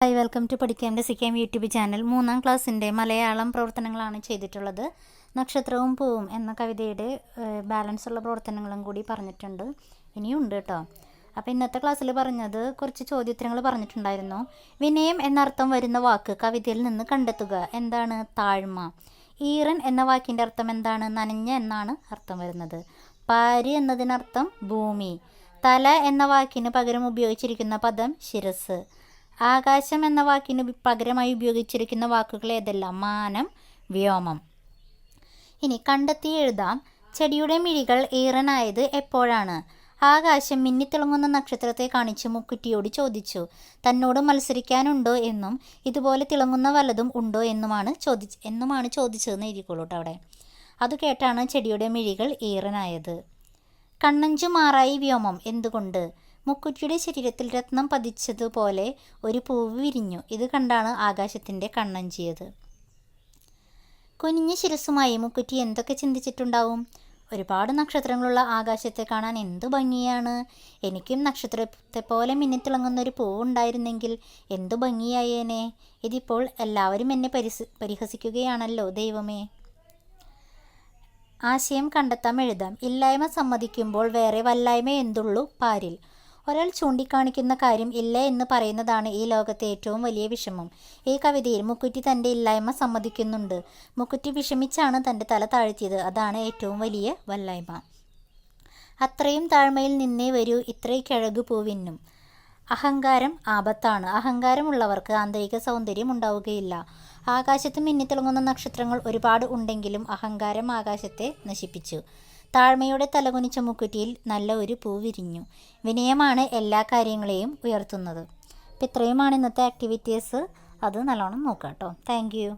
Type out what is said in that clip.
Hi, welcome to പഠിക്കാം രസിക്കാം YouTube channel. 3ാം ക്ലാസ്സിൻ്റെ മലയാളം പ്രവർത്തനങ്ങളാണ് ചെയ്തിട്ടുള്ളത്. നക്ഷത്രവും പൂവും എന്ന കവിതയുടെ ബാലൻസ് ഉള്ള പ്രവർത്തനങ്ങളും കൂടി പറഞ്ഞിട്ടുണ്ട്. ഇനിയുണ്ട് കേട്ടോ. അപ്പോൾ ഇന്നത്തെ ക്ലാസ്സിൽ പറഞ്ഞത് കുറച്ച് ചോദ്യോത്തരങ്ങൾ പറഞ്ഞിട്ടുണ്ടായിരുന്നു. വിനയം എന്നർത്ഥം വരുന്ന വാക്ക് കവിതയിൽ നിന്ന് കണ്ടെത്തുക. എന്താണ്? താഴ്മ. ഈറൻ എന്ന വാക്കിൻ്റെ അർത്ഥം എന്താണ്? നനഞ്ഞ എന്നാണ് അർത്ഥം വരുന്നത്. പാര് എന്നതിനർത്ഥം ഭൂമി. തല എന്ന വാക്കിന് പകരം ഉപയോഗിച്ചിരിക്കുന്ന പദം ശിരസ്. ആകാശം എന്ന വാക്കിന് പകരമായി ഉപയോഗിച്ചിരിക്കുന്ന വാക്കുകൾ ഏതെല്ലാം? മാനം, വ്യോമം. ഇനി കണ്ടെത്തി എഴുതാം. ചെടിയുടെ മിഴികൾ ഈറനായത് എപ്പോഴാണ്? ആകാശം മിന്നിത്തിളങ്ങുന്ന നക്ഷത്രത്തെ കാണിച്ച് മുക്കുറ്റിയോട് ചോദിച്ചു. തന്നോട് മത്സരിക്കാനുണ്ടോ എന്നും ഇതുപോലെ തിളങ്ങുന്ന വല്ലതും ഉണ്ടോ എന്നുമാണ് ചോദിച്ചതെന്ന് എഴുതിക്കോളൂ കേട്ടോ അവിടെ. അത് കേട്ടാണ് ചെടിയുടെ മിഴികൾ ഈറനായത്. കണ്ണഞ്ചു മാറായി വ്യോമം എന്തുകൊണ്ട്? മുക്കുറ്റിയുടെ ശരീരത്തിൽ രത്നം പതിച്ചതുപോലെ ഒരു പൂവ് വിരിഞ്ഞു. ഇത് കണ്ടാണ് ആകാശത്തിൻ്റെ കണ്ണഞ്ചിയത്. കുനിഞ്ഞ ശിരസ്സുമായി മുക്കുറ്റി എന്തൊക്കെ ചിന്തിച്ചിട്ടുണ്ടാവും? ഒരുപാട് നക്ഷത്രങ്ങളുള്ള ആകാശത്തെ കാണാൻ എന്തു ഭംഗിയാണ്. എനിക്കും നക്ഷത്രത്തെ പോലെ മിന്നിത്തിളങ്ങുന്ന ഒരു പൂവുണ്ടായിരുന്നെങ്കിൽ എന്തു ഭംഗിയായേനെ. ഇതിപ്പോൾ എല്ലാവരും എന്നെ പരിഹസിക്കുകയാണല്ലോ ദൈവമേ. ആശയം കണ്ടെത്താം, എഴുതാം. ഇല്ലായ്മ സമ്മതിക്കുമ്പോൾ വേറെ വല്ലായ്മ എന്തുള്ളൂ പാരിൽ. ഒരാൾ ചൂണ്ടിക്കാണിക്കുന്ന കാര്യം ഇല്ല എന്ന് പറയുന്നതാണ് ഈ ലോകത്തെ ഏറ്റവും വലിയ വിഷമം. ഈ കവിതയിൽ മുക്കുറ്റി തൻ്റെ ഇല്ലായ്മ സമ്മതിക്കുന്നുണ്ട്. മുക്കുറ്റി വിഷമിച്ചാണ് തൻ്റെ തല താഴ്ത്തിയത്. അതാണ് ഏറ്റവും വലിയ വല്ലായ്മ. അത്രയും താഴ്മയിൽ നിന്നേ വരൂ ഇത്രയ്ക്കഴകു പൂവിനും. അഹങ്കാരം ആപത്താണ്. അഹങ്കാരമുള്ളവർക്ക് ആന്തരിക സൗന്ദര്യം ഉണ്ടാവുകയില്ല. ആകാശത്ത് മിന്നിത്തിളങ്ങുന്ന നക്ഷത്രങ്ങൾ ഒരുപാട് ഉണ്ടെങ്കിലും അഹങ്കാരം ആകാശത്തെ നശിപ്പിച്ചു. താഴ്മയോടെ തലകുനിച്ച മുക്കുറ്റിയിൽ നല്ല ഒരു പൂ വിരിഞ്ഞു. വിനയമാണ് എല്ലാ കാര്യങ്ങളെയും ഉയർത്തുന്നത്. അപ്പോൾ ഇത്രയുമാണ് ഇന്നത്തെ ആക്ടിവിറ്റീസ്. അത് നല്ലോണം നോക്കാം കേട്ടോ. Thank you.